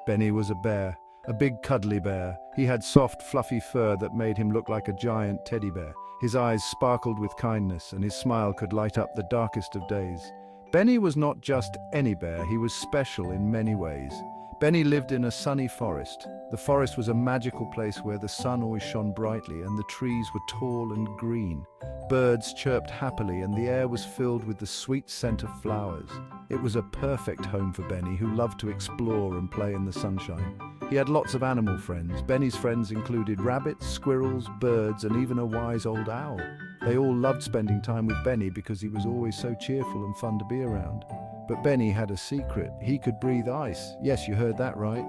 Benny was a bear, a big cuddly bear. He had soft, fluffy fur that made him look like a giant teddy bear. His eyes sparkled with kindness, and his smile could light up the darkest of days. Benny was not just any bear, he was special in many ways. Benny lived in a sunny forest. The forest was a magical place where the sun always shone brightly and the trees were tall and green. Birds chirped happily and the air was filled with the sweet scent of flowers. It was a perfect home for Benny, who loved to explore and play in the sunshine. He had lots of animal friends. Benny's friends included rabbits, squirrels, birds, and even a wise old owl. They all loved spending time with Benny because he was always so cheerful and fun to be around. But Benny had a secret. He could breathe ice. Yes, you heard that right.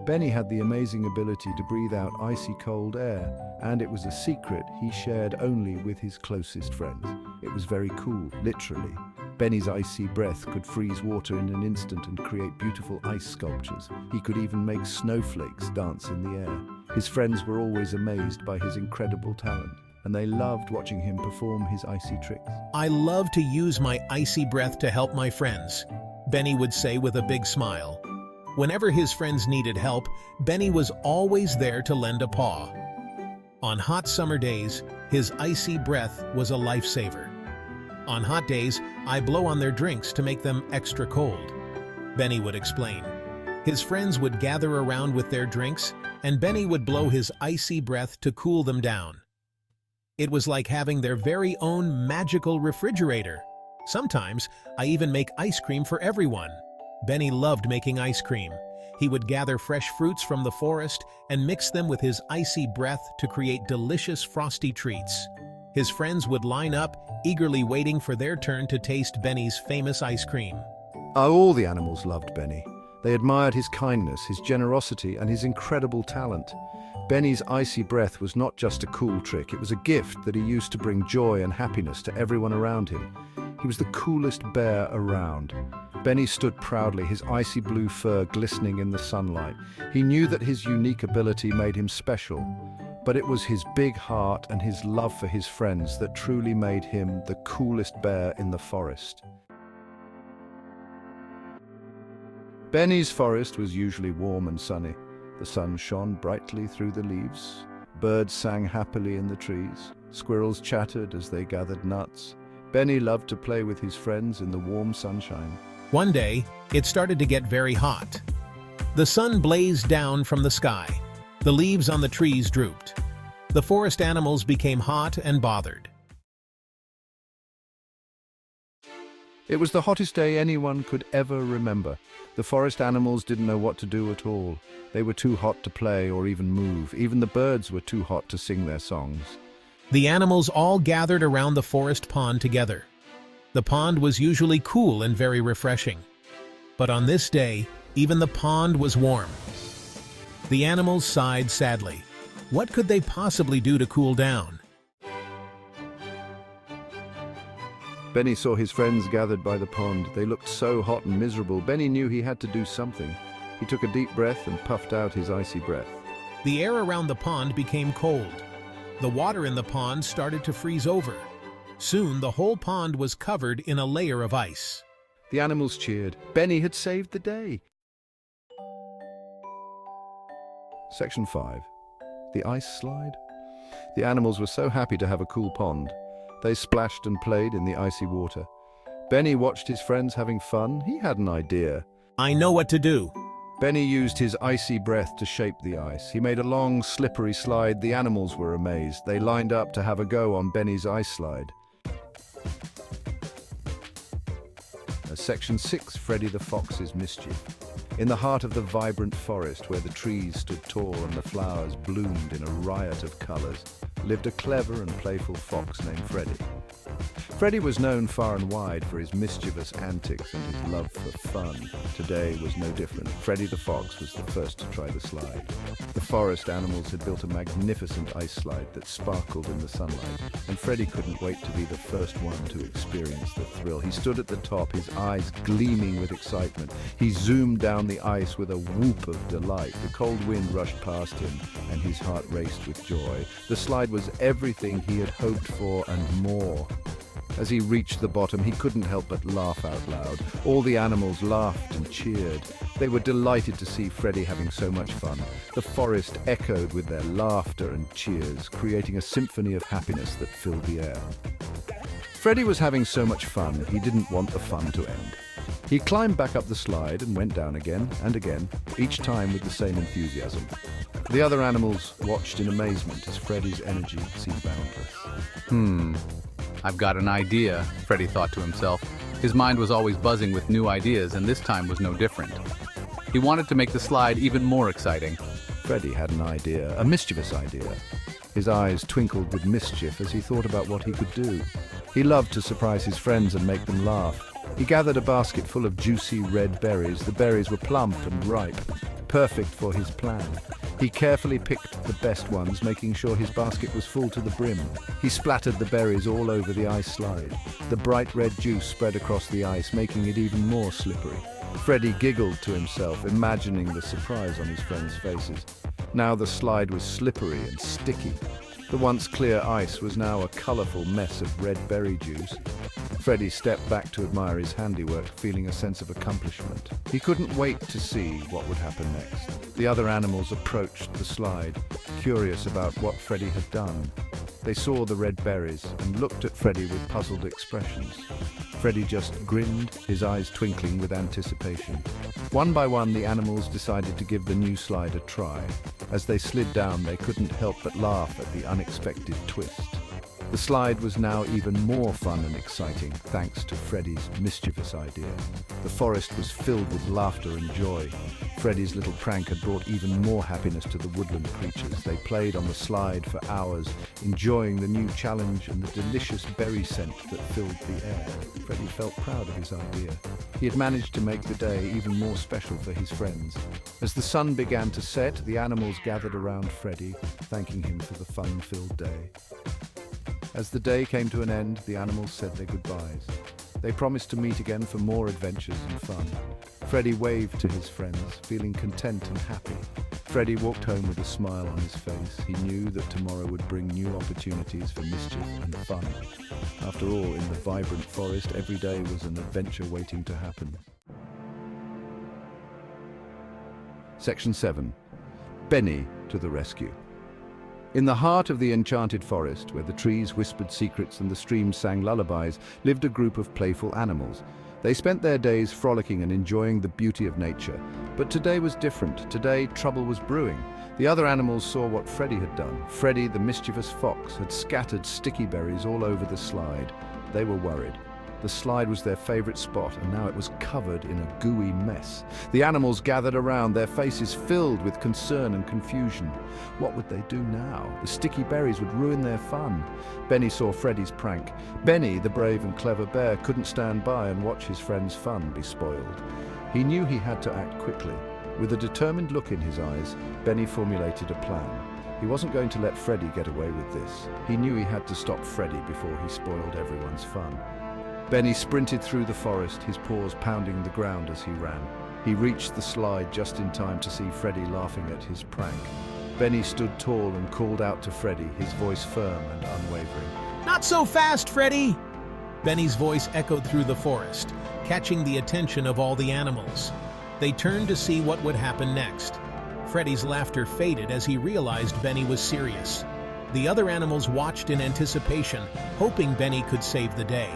Benny had the amazing ability to breathe out icy cold air, and it was a secret he shared only with his closest friends. It was very cool, literally. Benny's icy breath could freeze water in an instant and create beautiful ice sculptures. He could even make snowflakes dance in the air. His friends were always amazed by his incredible talent, and they loved watching him perform his icy tricks. "I love to use my icy breath to help my friends," Benny would say with a big smile. Whenever his friends needed help, Benny was always there to lend a paw. On hot summer days, his icy breath was a lifesaver. On hot days, I blow on their drinks to make them extra cold, Benny would explain. His friends would gather around with their drinks, and Benny would blow his icy breath to cool them down. It was like having their very own magical refrigerator. Sometimes, I even make ice cream for everyone. Benny loved making ice cream. He would gather fresh fruits from the forest and mix them with his icy breath to create delicious frosty treats. His friends would line up, eagerly waiting for their turn to taste Benny's famous ice cream. All the animals loved Benny. They admired his kindness, his generosity, and his incredible talent. Benny's icy breath was not just a cool trick, it was a gift that he used to bring joy and happiness to everyone around him. He was the coolest bear around. Benny stood proudly, his icy blue fur glistening in the sunlight. He knew that his unique ability made him special, but it was his big heart and his love for his friends that truly made him the coolest bear in the forest. Benny's forest was usually warm and sunny. The sun shone brightly through the leaves. Birds sang happily in the trees. Squirrels chattered as they gathered nuts. Benny loved to play with his friends in the warm sunshine. One day, it started to get very hot. The sun blazed down from the sky. The leaves on the trees drooped. The forest animals became hot and bothered. It was the hottest day anyone could ever remember. The forest animals didn't know what to do at all. They were too hot to play or even move. Even the birds were too hot to sing their songs. The animals all gathered around the forest pond together. The pond was usually cool and very refreshing. But on this day, even the pond was warm. The animals sighed sadly. What could they possibly do to cool down? Benny saw his friends gathered by the pond. They looked so hot and miserable. Benny knew he had to do something. He took a deep breath and puffed out his icy breath. The air around the pond became cold. The water in the pond started to freeze over. Soon, the whole pond was covered in a layer of ice. The animals cheered. Benny had saved the day. Section 5. The ice slide. The animals were so happy to have a cool pond. They splashed and played in the icy water. Benny watched his friends having fun. He had an idea. "I know what to do." Benny used his icy breath to shape the ice. He made a long, slippery slide. The animals were amazed. They lined up to have a go on Benny's ice slide. Section 6, Freddy the Fox's Mischief. In the heart of the vibrant forest, where the trees stood tall and the flowers bloomed in a riot of colors, lived a clever and playful fox named Freddy. Freddy was known far and wide for his mischievous antics and his love for fun. Today was no different. Freddy the Fox was the first to try the slide. The forest animals had built a magnificent ice slide that sparkled in the sunlight, and Freddy couldn't wait to be the first one to experience the thrill. He stood at the top, his eyes gleaming with excitement. He zoomed down the ice with a whoop of delight. The cold wind rushed past him, and his heart raced with joy. The slide was everything he had hoped for and more. As he reached the bottom, he couldn't help but laugh out loud. All the animals laughed and cheered. They were delighted to see Freddy having so much fun. The forest echoed with their laughter and cheers, creating a symphony of happiness that filled the air. Freddy was having so much fun, he didn't want the fun to end. He climbed back up the slide and went down again and again, each time with the same enthusiasm. The other animals watched in amazement as Freddy's energy seemed boundless. I've got an idea, Freddy thought to himself. His mind was always buzzing with new ideas, and this time was no different. He wanted to make the slide even more exciting. Freddy had an idea, a mischievous idea. His eyes twinkled with mischief as he thought about what he could do. He loved to surprise his friends and make them laugh. He gathered a basket full of juicy red berries. The berries were plump and ripe, perfect for his plan. He carefully picked the best ones, making sure his basket was full to the brim. He splattered the berries all over the ice slide. The bright red juice spread across the ice, making it even more slippery. Freddy giggled to himself, imagining the surprise on his friends' faces. Now the slide was slippery and sticky. The once clear ice was now a colorful mess of red berry juice. Freddy stepped back to admire his handiwork, feeling a sense of accomplishment. He couldn't wait to see what would happen next. The other animals approached the slide, curious about what Freddy had done. They saw the red berries and looked at Freddy with puzzled expressions. Freddy just grinned, his eyes twinkling with anticipation. One by one, the animals decided to give the new slide a try. As they slid down, they couldn't help but laugh at the unexpected twist. The slide was now even more fun and exciting, thanks to Freddy's mischievous idea. The forest was filled with laughter and joy. Freddy's little prank had brought even more happiness to the woodland creatures. They played on the slide for hours, enjoying the new challenge and the delicious berry scent that filled the air. Freddy felt proud of his idea. He had managed to make the day even more special for his friends. As the sun began to set, the animals gathered around Freddy, thanking him for the fun-filled day. As the day came to an end, the animals said their goodbyes. They promised to meet again for more adventures and fun. Freddy waved to his friends, feeling content and happy. Freddy walked home with a smile on his face. He knew that tomorrow would bring new opportunities for mischief and fun. After all, in the vibrant forest, every day was an adventure waiting to happen. Section 7. Benny to the rescue. In the heart of the enchanted forest, where the trees whispered secrets and the streams sang lullabies, lived a group of playful animals. They spent their days frolicking and enjoying the beauty of nature. But today was different. Today, trouble was brewing. The other animals saw what Freddy had done. Freddy, the mischievous fox, had scattered sticky berries all over the slide. They were worried. The slide was their favorite spot, and now it was covered in a gooey mess. The animals gathered around, their faces filled with concern and confusion. What would they do now? The sticky berries would ruin their fun. Benny saw Freddy's prank. Benny, the brave and clever bear, couldn't stand by and watch his friend's fun be spoiled. He knew he had to act quickly. With a determined look in his eyes, Benny formulated a plan. He wasn't going to let Freddy get away with this. He knew he had to stop Freddy before he spoiled everyone's fun. Benny sprinted through the forest, his paws pounding the ground as he ran. He reached the slide just in time to see Freddy laughing at his prank. Benny stood tall and called out to Freddy, his voice firm and unwavering. "Not so fast, Freddy!" Benny's voice echoed through the forest, catching the attention of all the animals. They turned to see what would happen next. Freddy's laughter faded as he realized Benny was serious. The other animals watched in anticipation, hoping Benny could save the day.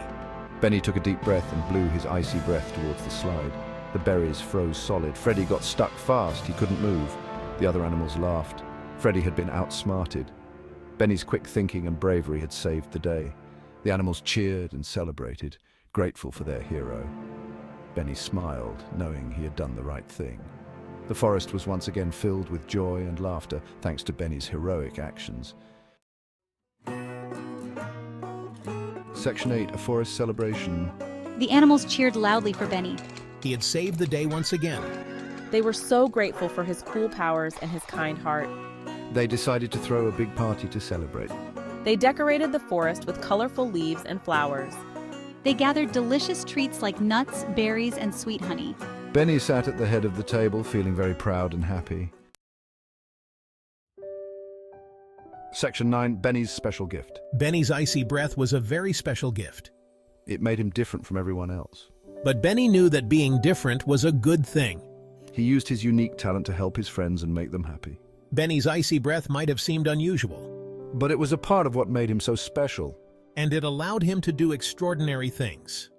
Benny took a deep breath and blew his icy breath towards the slide. The berries froze solid. Freddy got stuck fast. He couldn't move. The other animals laughed. Freddy had been outsmarted. Benny's quick thinking and bravery had saved the day. The animals cheered and celebrated, grateful for their hero. Benny smiled, knowing he had done the right thing. The forest was once again filled with joy and laughter, thanks to Benny's heroic actions. Section 8, a forest celebration. The animals cheered loudly for Benny. He had saved the day once again. They were so grateful for his cool powers and his kind heart. They decided to throw a big party to celebrate. They decorated the forest with colorful leaves and flowers. They gathered delicious treats like nuts, berries, and sweet honey. Benny sat at the head of the table, feeling very proud and happy. Section 9, Benny's special gift. Benny's icy breath was a very special gift. It made him different from everyone else. But Benny knew that being different was a good thing. He used his unique talent to help his friends and make them happy. Benny's icy breath might have seemed unusual, But it was a part of what made him so special. and it allowed him to do extraordinary things.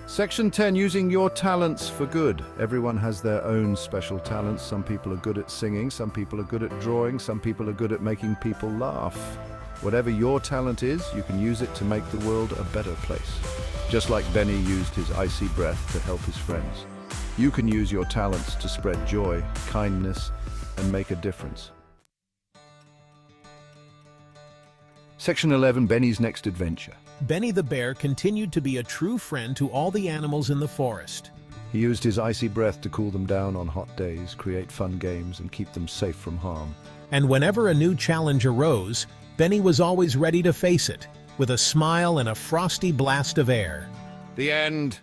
Section 10, using your talents for good. Everyone has their own special talents. Some people are good at singing, some people are good at drawing, some people are good at making people laugh. Whatever your talent is, you can use it to make the world a better place. Just like Benny used his icy breath to help his friends. You can use your talents to spread joy, kindness, and make a difference. Section 11, Benny's next adventure. Benny the bear continued to be a true friend to all the animals in the forest. He used his icy breath to cool them down on hot days, create fun games, and keep them safe from harm. And whenever a new challenge arose, Benny was always ready to face it, with a smile and a frosty blast of air. The end.